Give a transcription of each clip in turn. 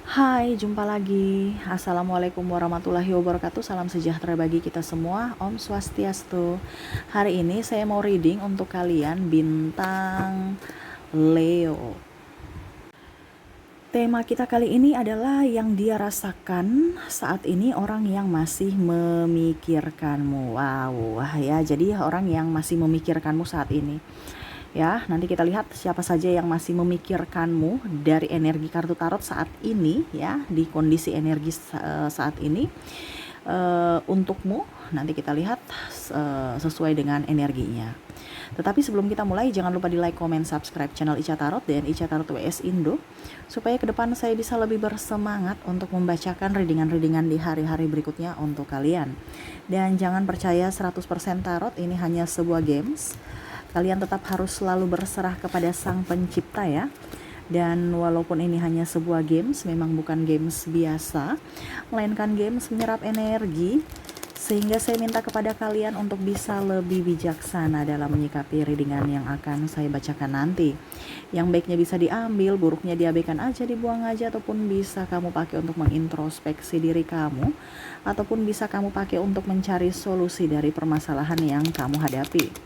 Hai, jumpa lagi. Assalamualaikum warahmatullahi wabarakatuh. Salam sejahtera bagi kita semua. Om Swastiastu. Hari ini saya mau reading untuk kalian bintang Leo. Tema kita kali ini adalah yang dia rasakan saat ini orang yang masih memikirkanmu. Wow, ya. Jadi orang yang masih memikirkanmu saat ini. Ya, nanti kita lihat siapa saja yang masih memikirkanmu dari energi kartu tarot saat ini ya, di kondisi energi saat ini untukmu. Nanti kita lihat sesuai dengan energinya. Tetapi sebelum kita mulai, jangan lupa di like, comment, subscribe channel Ica Tarot dan Ica Tarot WS Indo, supaya ke depan saya bisa lebih bersemangat untuk membacakan readingan-readingan di hari-hari berikutnya untuk kalian. Dan jangan percaya 100% tarot ini hanya sebuah games. Kalian tetap harus selalu berserah kepada Sang Pencipta ya. Dan walaupun ini hanya sebuah games, memang bukan games biasa, melainkan games menyerap energi, sehingga saya minta kepada kalian untuk bisa lebih bijaksana dalam menyikapi readingan yang akan saya bacakan nanti. Yang baiknya bisa diambil, buruknya diabaikan aja, dibuang aja, ataupun bisa kamu pakai untuk mengintrospeksi diri kamu, ataupun bisa kamu pakai untuk mencari solusi dari permasalahan yang kamu hadapi.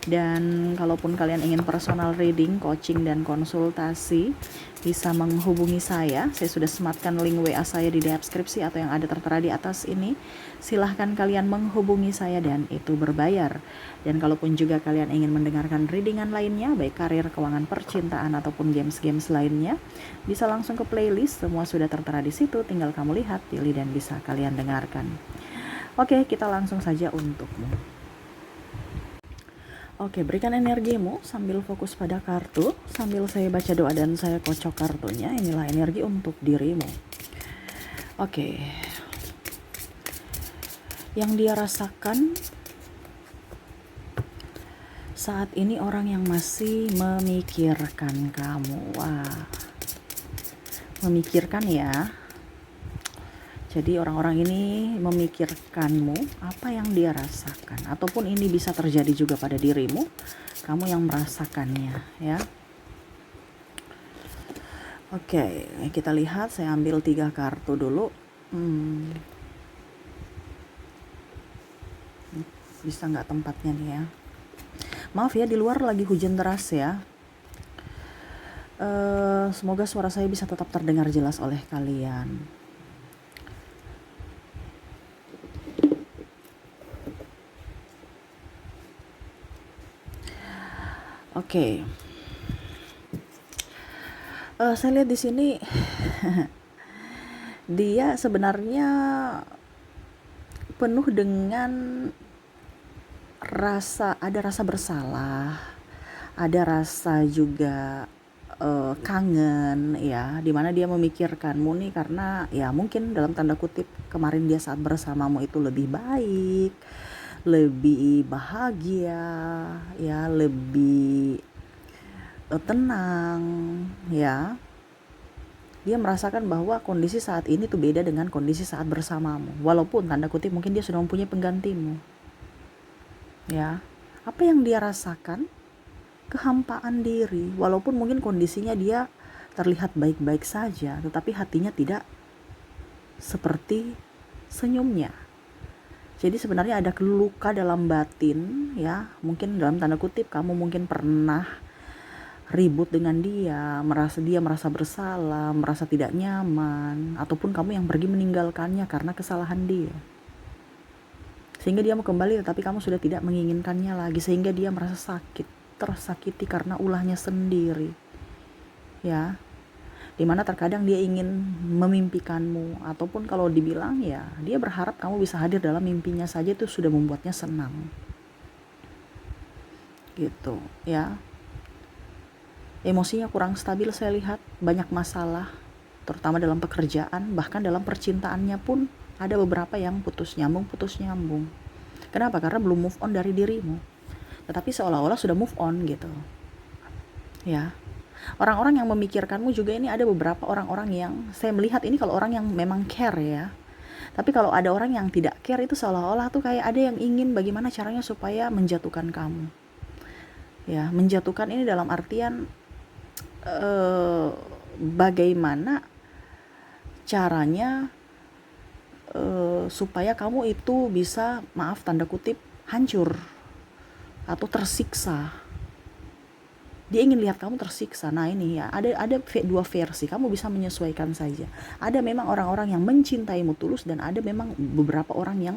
Dan kalaupun kalian ingin personal reading, coaching, dan konsultasi, bisa menghubungi saya. Saya sudah sematkan link WA saya di deskripsi atau yang ada tertera di atas ini. Silahkan kalian menghubungi saya dan itu berbayar. Dan kalaupun juga kalian ingin mendengarkan readingan lainnya, baik karir, keuangan, percintaan, ataupun games-games lainnya, bisa langsung ke playlist. Semua sudah tertera di situ, tinggal kamu lihat, pilih, dan bisa kalian dengarkan. Oke, kita langsung saja untukmu. Oke, berikan energimu sambil fokus pada kartu, sambil saya baca doa dan saya kocok kartunya. Inilah energi untuk dirimu. Oke. Yang dia rasakan saat ini orang yang masih memikirkan kamu. Wah. Memikirkan ya. Jadi orang-orang ini memikirkanmu, apa yang dia rasakan, ataupun ini bisa terjadi juga pada dirimu, kamu yang merasakannya ya. Oke, kita lihat, saya ambil 3 kartu dulu. Bisa nggak tempatnya nih ya. Maaf ya, di luar lagi hujan deras ya. Semoga suara saya bisa tetap terdengar jelas oleh kalian. Oke. Saya lihat di sini dia sebenarnya penuh dengan ada rasa bersalah, ada rasa juga kangen ya, dimana dia memikirkanmu nih karena ya mungkin dalam tanda kutip kemarin dia saat bersamamu itu lebih baik, lebih bahagia ya, lebih tenang ya. Dia merasakan bahwa kondisi saat ini tuh beda dengan kondisi saat bersamamu, walaupun tanda kutip mungkin dia sudah mempunyai penggantimu ya. Apa yang dia rasakan? Kehampaan diri, walaupun mungkin kondisinya dia terlihat baik-baik saja, tetapi hatinya tidak seperti senyumnya. Jadi sebenarnya ada luka dalam batin ya, mungkin dalam tanda kutip kamu mungkin pernah ribut dengan dia merasa bersalah, merasa tidak nyaman, ataupun kamu yang pergi meninggalkannya karena kesalahan dia. Sehingga dia mau kembali tetapi kamu sudah tidak menginginkannya lagi, sehingga dia merasa tersakiti karena ulahnya sendiri ya, dimana terkadang dia ingin memimpikanmu, ataupun kalau dibilang ya dia berharap kamu bisa hadir dalam mimpinya saja, itu sudah membuatnya senang gitu ya. Emosinya kurang stabil, saya lihat banyak masalah terutama dalam pekerjaan, bahkan dalam percintaannya pun ada beberapa yang putus nyambung. Kenapa? Karena belum move on dari dirimu, tetapi seolah-olah sudah move on gitu ya. Orang-orang yang memikirkanmu juga ini ada beberapa orang-orang yang saya melihat ini, kalau orang yang memang care ya. Tapi kalau ada orang yang tidak care, itu seolah-olah tuh kayak ada yang ingin bagaimana caranya supaya menjatuhkan kamu ya. Menjatuhkan ini dalam artian bagaimana caranya supaya kamu itu bisa, maaf tanda kutip, hancur atau tersiksa. Dia ingin lihat kamu tersiksa. Nah ini ya, ada dua versi, kamu bisa menyesuaikan saja. Ada memang orang-orang yang mencintaimu tulus, dan ada memang beberapa orang yang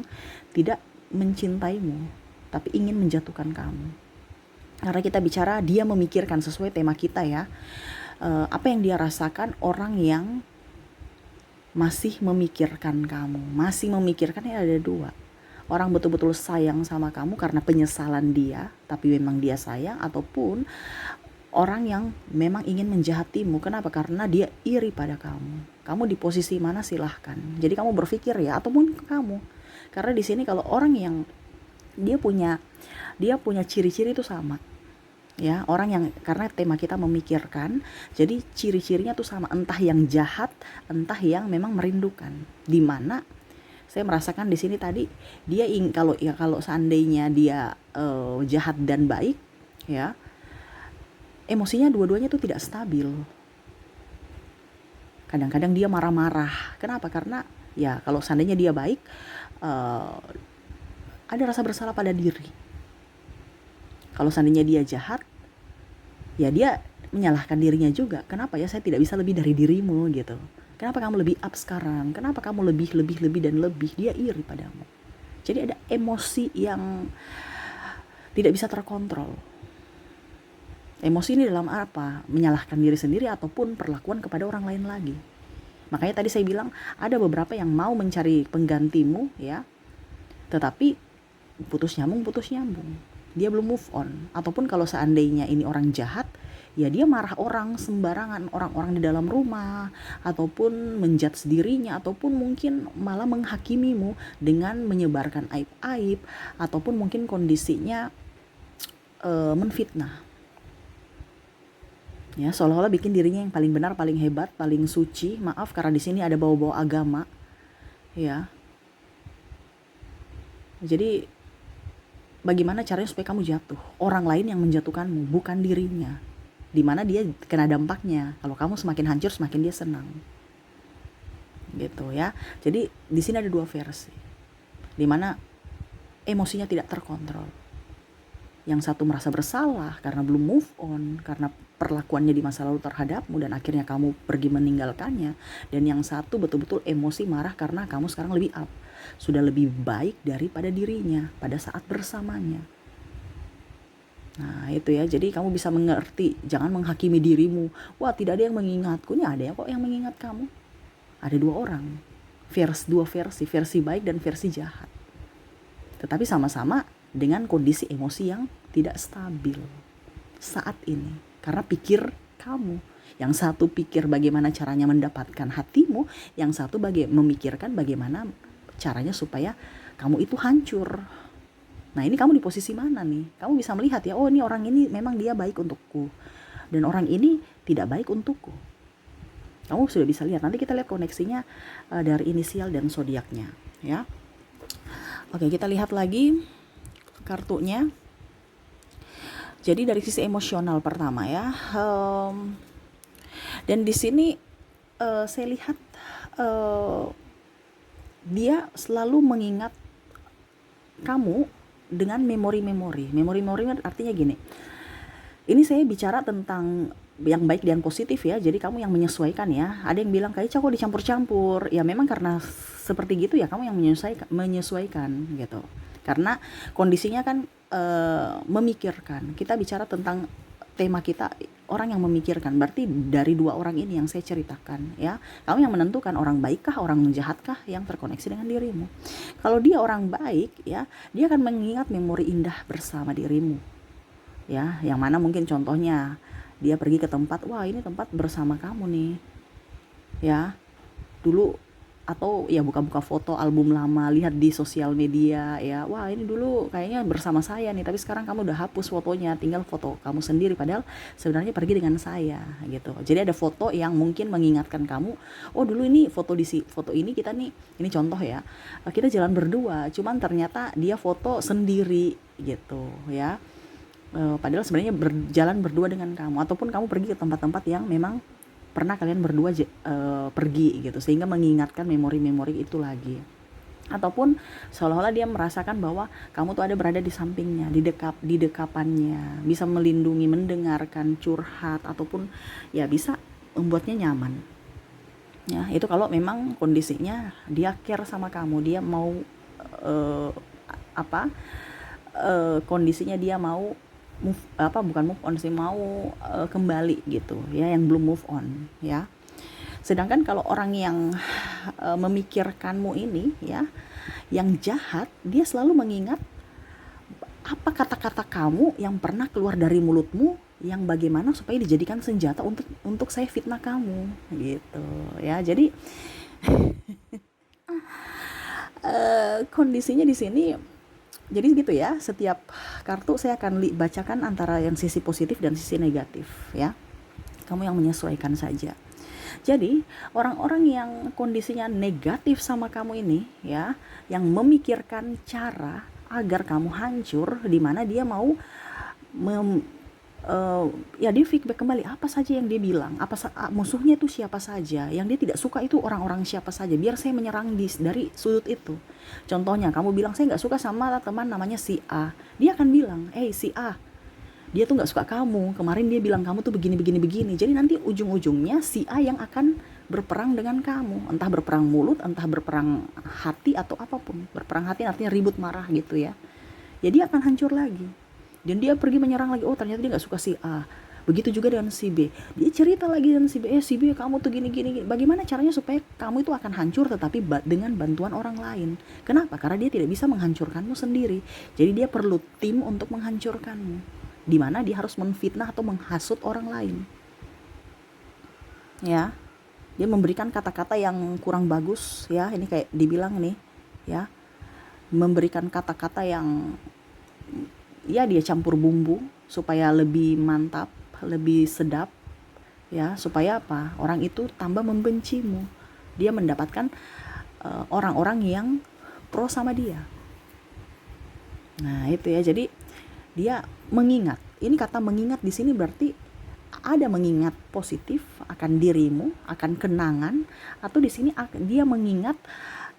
tidak mencintaimu tapi ingin menjatuhkan kamu. Karena kita bicara dia memikirkan, sesuai tema kita ya, apa yang dia rasakan orang yang masih memikirkan kamu. Masih memikirkan ya ada dua. Orang betul-betul sayang sama kamu karena penyesalan dia, tapi memang dia sayang, ataupun orang yang memang ingin menjahatimu. Kenapa? Karena dia iri pada kamu. Kamu di posisi mana silahkan. Jadi kamu berpikir ya, ataupun kamu. Karena di sini kalau orang yang dia punya ciri-ciri itu sama. Ya, orang yang, karena tema kita memikirkan, jadi ciri-cirinya tuh sama, entah yang jahat, entah yang memang merindukan. Dimana saya merasakan di sini tadi dia kalau seandainya dia jahat dan baik, ya, emosinya dua-duanya tuh tidak stabil. Kadang-kadang dia marah-marah. Kenapa? Karena ya kalau seandainya dia baik, ada rasa bersalah pada diri. Kalau seandainya dia jahat, ya dia menyalahkan dirinya juga. Kenapa ya saya tidak bisa lebih dari dirimu gitu. Kenapa kamu lebih up sekarang? Kenapa kamu lebih dan lebih? Dia iri padamu. Jadi ada emosi yang tidak bisa terkontrol. Emosi ini dalam apa? Menyalahkan diri sendiri ataupun perlakuan kepada orang lain lagi. Makanya tadi saya bilang ada beberapa yang mau mencari penggantimu ya, tetapi putus nyambung. Dia belum move on. Ataupun kalau seandainya ini orang jahat, ya dia marah orang sembarangan, orang-orang di dalam rumah, ataupun menjudge dirinya, ataupun mungkin malah menghakimimu dengan menyebarkan aib-aib, ataupun mungkin kondisinya menfitnah. Ya, seolah-olah bikin dirinya yang paling benar, paling hebat, paling suci. Maaf karena di sini ada bau-bau agama. Ya. Jadi bagaimana caranya supaya kamu jatuh? Orang lain yang menjatuhkanmu, bukan dirinya. Dimana dia kena dampaknya. Kalau kamu semakin hancur, semakin dia senang. Gitu ya. Jadi di sini ada dua versi. Dimana emosinya tidak terkontrol. Yang satu merasa bersalah karena belum move on, karena perlakuannya di masa lalu terhadapmu dan akhirnya kamu pergi meninggalkannya. Dan yang satu betul-betul emosi marah karena kamu sekarang lebih up, sudah lebih baik daripada dirinya pada saat bersamanya. Nah itu ya, jadi kamu bisa mengerti, jangan menghakimi dirimu. Wah tidak ada yang mengingatku, ini ada kok yang mengingat kamu. Ada dua orang, dua versi baik dan versi jahat. Tetapi sama-sama dengan kondisi emosi yang tidak stabil saat ini. Karena pikir kamu. Yang satu pikir bagaimana caranya mendapatkan hatimu, yang satu memikirkan bagaimana caranya supaya kamu itu hancur. Nah ini kamu di posisi mana nih? Kamu bisa melihat ya, oh ini orang ini memang dia baik untukku, dan orang ini tidak baik untukku. Kamu sudah bisa lihat. Nanti kita lihat koneksinya dari inisial dan zodiaknya ya. Oke, kita lihat lagi kartunya. Jadi dari sisi emosional pertama ya, dan di sini saya lihat dia selalu mengingat kamu dengan memori-memori artinya gini. Ini saya bicara tentang yang baik dan positif ya. Jadi kamu yang menyesuaikan ya. Ada yang bilang kayak kok dicampur-campur. Ya memang karena seperti gitu ya, kamu yang menyesuaikan gitu. Karena kondisinya kan memikirkan. Kita bicara tentang tema kita orang yang memikirkan. Berarti dari dua orang ini yang saya ceritakan ya. Kamu yang menentukan orang baikkah, orang jahatkah yang terkoneksi dengan dirimu. Kalau dia orang baik ya, dia akan mengingat memori indah bersama dirimu. Ya, yang mana mungkin contohnya dia pergi ke tempat, wah ini tempat bersama kamu nih. Ya. Dulu, atau ya buka-buka foto album lama, lihat di sosial media ya, wah ini dulu kayaknya bersama saya nih, tapi sekarang kamu udah hapus fotonya, tinggal foto kamu sendiri, padahal sebenarnya pergi dengan saya gitu. Jadi ada foto yang mungkin mengingatkan kamu, oh dulu ini foto ini kita nih, ini contoh ya, kita jalan berdua, cuman ternyata dia foto sendiri gitu ya. Padahal sebenarnya berjalan berdua dengan kamu, ataupun kamu pergi ke tempat-tempat yang memang pernah kalian berdua pergi gitu, sehingga mengingatkan memori-memori itu lagi. Ataupun seolah-olah dia merasakan bahwa kamu tuh ada berada di sampingnya, di dekapannya, bisa melindungi, mendengarkan, curhat, ataupun ya bisa membuatnya nyaman. Ya, itu kalau memang kondisinya dia care sama kamu, dia mau eh, apa kondisinya dia mau bukan move on sih, mau kembali gitu ya, yang belum move on ya. Sedangkan kalau orang yang memikirkanmu ini ya, yang jahat, dia selalu mengingat apa kata-kata kamu yang pernah keluar dari mulutmu, yang bagaimana supaya dijadikan senjata untuk saya fitnah kamu gitu ya. Jadi kondisinya di sini jadi gitu ya. Setiap kartu saya akan bacakan antara yang sisi positif dan sisi negatif ya. Kamu yang menyesuaikan saja. Jadi orang-orang yang kondisinya negatif sama kamu ini ya, yang memikirkan cara agar kamu hancur, di mana dia mau ya dia feedback kembali apa saja yang dia bilang, musuhnya itu siapa saja, yang dia tidak suka itu orang-orang siapa saja, biar saya menyerang dari sudut itu. Contohnya kamu bilang saya nggak suka sama teman namanya si A, dia akan bilang, si A, dia tuh nggak suka kamu, kemarin dia bilang kamu tuh begini begini begini. Jadi nanti ujung-ujungnya si A yang akan berperang dengan kamu, entah berperang mulut, entah berperang hati, atau apapun. Berperang hati artinya ribut, marah gitu ya. Jadi akan hancur lagi, dan dia pergi menyerang lagi. Oh ternyata dia nggak suka si A. Begitu juga dengan si B, dia cerita lagi dengan si B, si B kamu tuh gini gini. Bagaimana caranya supaya kamu itu akan hancur, tetapi dengan bantuan orang lain. Kenapa? Karena dia tidak bisa menghancurkanmu sendiri. Jadi dia perlu tim untuk menghancurkanmu, di mana dia harus menfitnah atau menghasut orang lain. Ya, dia memberikan kata-kata yang kurang bagus ya. Ini kayak dibilang nih ya, memberikan kata-kata yang ya dia campur bumbu supaya lebih mantap, lebih sedap ya, supaya apa? Orang itu tambah membencimu. Dia mendapatkan orang-orang yang pro sama dia. Nah, itu ya. Jadi dia mengingat. Ini kata mengingat di sini berarti ada mengingat positif akan dirimu, akan kenangan, atau di sini dia mengingat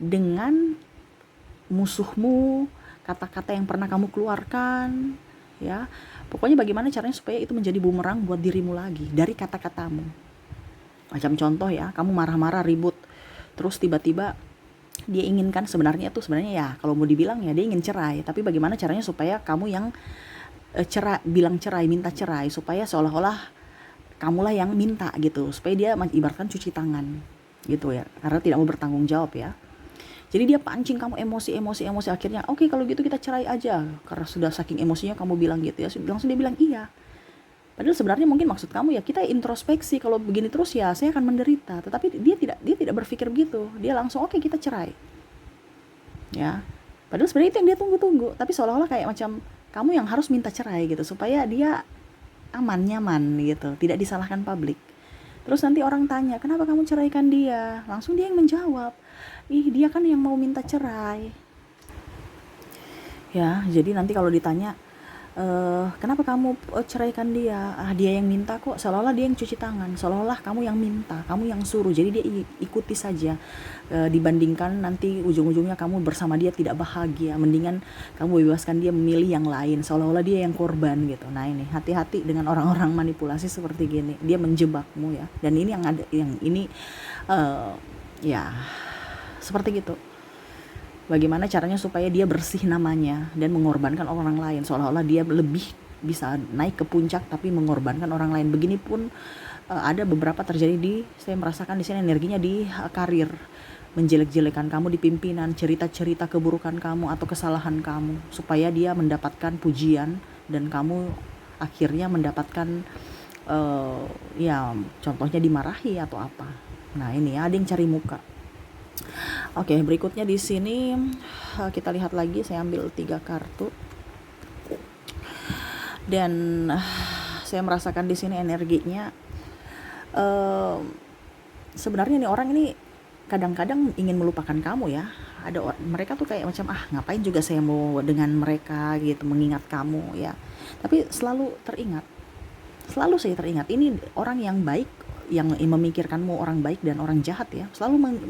dengan musuhmu, kata-kata yang pernah kamu keluarkan, ya. Pokoknya bagaimana caranya supaya itu menjadi bumerang buat dirimu lagi dari kata-katamu. Macam contoh ya, kamu marah-marah, ribut, terus tiba-tiba dia inginkan sebenarnya ya, kalau mau dibilang ya dia ingin cerai, tapi bagaimana caranya supaya kamu yang bilang cerai, minta cerai, supaya seolah-olah kamulah yang minta gitu, supaya dia ibaratkan cuci tangan gitu ya, karena tidak mau bertanggung jawab ya. Jadi dia pancing kamu emosi, akhirnya oke, kalau gitu kita cerai aja, karena sudah saking emosinya kamu bilang gitu ya. Langsung dia bilang iya, padahal sebenarnya mungkin maksud kamu ya kita introspeksi, kalau begini terus ya saya akan menderita. Tetapi dia tidak berpikir begitu, dia langsung oke, kita cerai ya. Padahal sebenarnya itu yang dia tunggu-tunggu, tapi seolah-olah kayak macam kamu yang harus minta cerai gitu, supaya dia aman, nyaman gitu, tidak disalahkan publik. Terus nanti orang tanya, kenapa kamu ceraikan dia? Langsung dia yang menjawab, dia kan yang mau minta cerai. Ya, jadi nanti kalau ditanya, kenapa kamu ceraikan dia? Dia yang minta kok, seolah-olah dia yang cuci tangan, seolah-olah kamu yang minta, kamu yang suruh. Jadi dia ikuti saja. Dibandingkan nanti ujung-ujungnya kamu bersama dia tidak bahagia, mendingan kamu bebaskan dia memilih yang lain, seolah-olah dia yang korban gitu. Nah ini, hati-hati dengan orang-orang manipulasi seperti gini, dia menjebakmu ya. Dan ini yang ini ya seperti gitu. Bagaimana caranya supaya dia bersih namanya dan mengorbankan orang lain, seolah-olah dia lebih bisa naik ke puncak tapi mengorbankan orang lain. Begini pun ada beberapa terjadi saya merasakan di sini energinya di karir, menjelek-jelekan kamu di pimpinan, cerita-cerita keburukan kamu atau kesalahan kamu supaya dia mendapatkan pujian dan kamu akhirnya mendapatkan ya contohnya dimarahi atau apa. Nah ini ada yang cari muka. Oke, berikutnya di sini kita lihat lagi. Saya ambil 3 kartu dan saya merasakan di sini energinya. Sebenarnya nih orang ini kadang-kadang ingin melupakan kamu ya. Mereka tuh kayak macam ngapain juga saya mau dengan mereka gitu, mengingat kamu ya. Tapi selalu saya teringat. Ini orang yang baik yang memikirkanmu orang baik dan orang jahat ya, selalu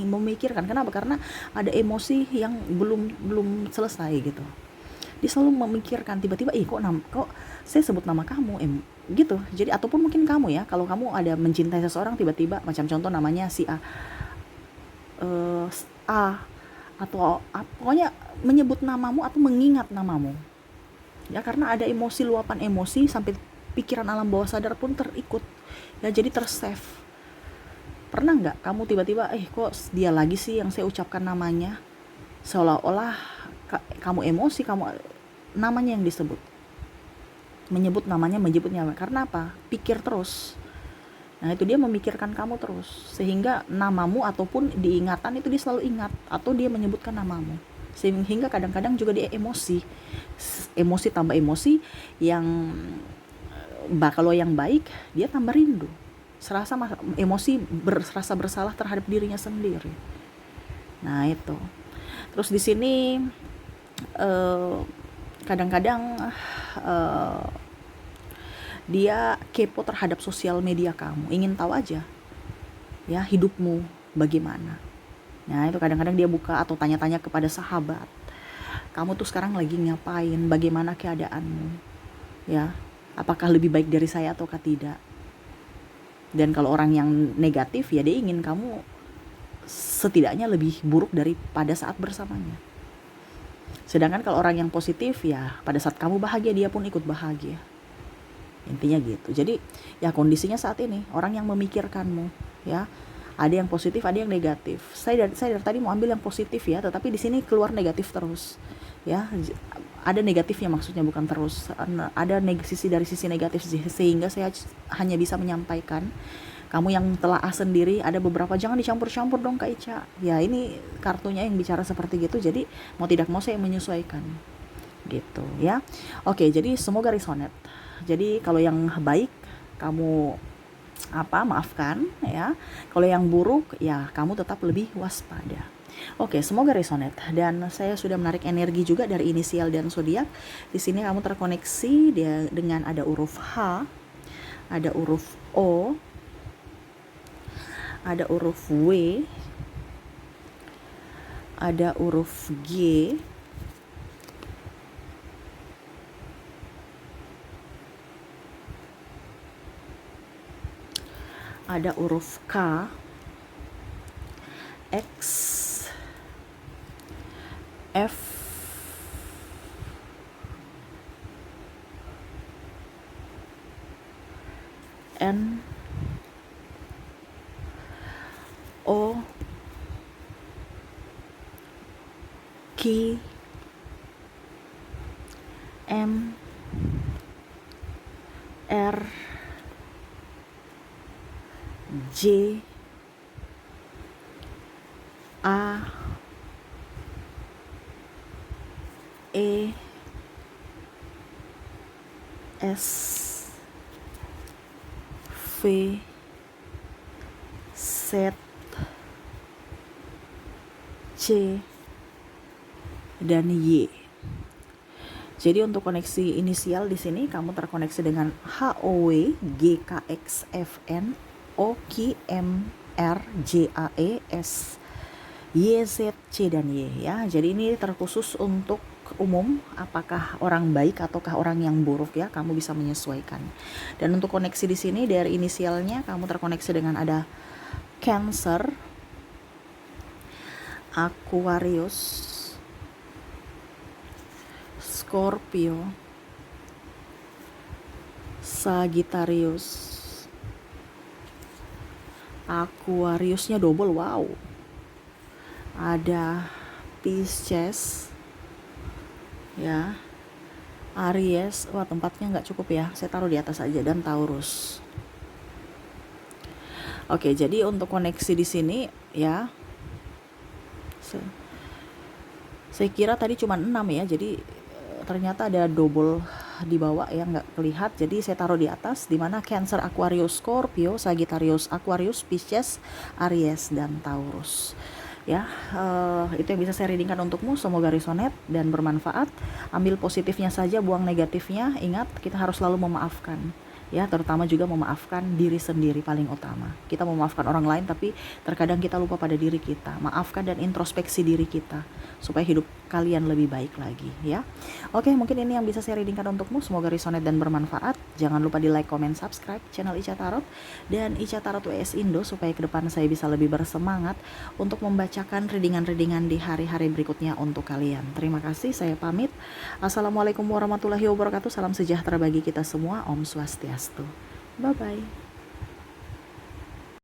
memikirkan. Kenapa? Karena ada emosi yang belum belum selesai gitu. Dia selalu memikirkan, tiba-tiba kok saya sebut nama kamu gitu. Jadi ataupun mungkin kamu ya, kalau kamu ada mencintai seseorang, tiba-tiba macam contoh namanya si A, eh, A atau pokoknya menyebut namamu atau mengingat namamu ya, karena ada emosi, luapan emosi sampai pikiran alam bawah sadar pun terikut ya, jadi tersave. Pernah nggak kamu tiba-tiba kok dia lagi sih yang saya ucapkan namanya, seolah-olah kamu emosi, kamu namanya yang disebut, menyebut namanya, karena apa? Pikir terus. Nah itu dia memikirkan kamu terus, sehingga namamu ataupun diingatan itu dia selalu ingat, atau dia menyebutkan namamu, sehingga kadang-kadang juga dia emosi tambah emosi, yang kalau yang baik dia tambah rindu, emosi rasa bersalah terhadap dirinya sendiri. Nah itu. Terus di sini kadang-kadang dia kepo terhadap sosial media kamu, ingin tahu aja ya hidupmu bagaimana. Nah itu kadang-kadang dia buka atau tanya-tanya kepada sahabat, kamu tuh sekarang lagi ngapain, bagaimana keadaanmu ya, apakah lebih baik dari saya ataukah tidak. Dan kalau orang yang negatif ya, dia ingin kamu setidaknya lebih buruk daripada saat bersamanya. Sedangkan kalau orang yang positif ya, pada saat kamu bahagia dia pun ikut bahagia. Intinya gitu. Jadi ya kondisinya saat ini orang yang memikirkanmu ya, ada yang positif, ada yang negatif. Saya dari tadi mau ambil yang positif ya, tetapi di sini keluar negatif terus ya. Ada negatifnya, maksudnya bukan terus, ada dari sisi negatif, sehingga saya hanya bisa menyampaikan. Kamu yang telah sendiri, ada beberapa, jangan dicampur-campur dong Kak Ica ya, ini kartunya yang bicara seperti gitu, jadi mau tidak mau saya menyesuaikan gitu ya. Oke, jadi semoga resonate. Jadi kalau yang baik kamu maafkan ya, kalau yang buruk ya kamu tetap lebih waspada. Oke, semoga resonate. Dan saya sudah menarik energi juga dari inisial dan zodiak. Di sini kamu terkoneksi dengan ada huruf H, ada huruf O, ada huruf W, ada huruf G, ada huruf K, X, F, N, O, Q, M, R, J, A, E, S, V, Z, C, dan Y. Jadi untuk koneksi inisial di sini kamu terkoneksi dengan HOW, GKXFN, OQMR, JAES, YZ, C, dan Y ya. Jadi ini terkhusus untuk umum, apakah orang baik ataukah orang yang buruk ya, kamu bisa menyesuaikan. Dan untuk koneksi di sini dari inisialnya kamu terkoneksi dengan ada Cancer, Aquarius, Scorpio, Sagittarius. Aquariusnya double, wow. Ada Pisces ya, Aries, wah tempatnya nggak cukup ya, saya taruh di atas aja, dan Taurus. Oke, jadi untuk koneksi di sini ya, saya kira tadi cuma 6 ya, jadi ternyata ada double di bawah ya, nggak terlihat. Jadi saya taruh di atas, dimana Cancer, Aquarius, Scorpio, Sagittarius, Aquarius, Pisces, Aries, dan Taurus ya. Itu yang bisa saya readingkan untukmu. Semoga resonate dan bermanfaat. Ambil positifnya saja, buang negatifnya. Ingat, kita harus selalu memaafkan ya, terutama juga memaafkan diri sendiri paling utama. Kita memaafkan orang lain tapi terkadang kita lupa pada diri kita. Maafkan dan introspeksi diri kita supaya hidup kalian lebih baik lagi ya. Oke, mungkin ini yang bisa saya readingkan untukmu. Semoga resonate dan bermanfaat. Jangan lupa di like, comment, subscribe channel Ica Tarot dan Ica Tarot WS Indo supaya ke depan saya bisa lebih bersemangat untuk membacakan readingan-readingan di hari-hari berikutnya untuk kalian. Terima kasih, saya pamit. Assalamualaikum warahmatullahi wabarakatuh. Salam sejahtera bagi kita semua. Om Swastiastu. Bye bye.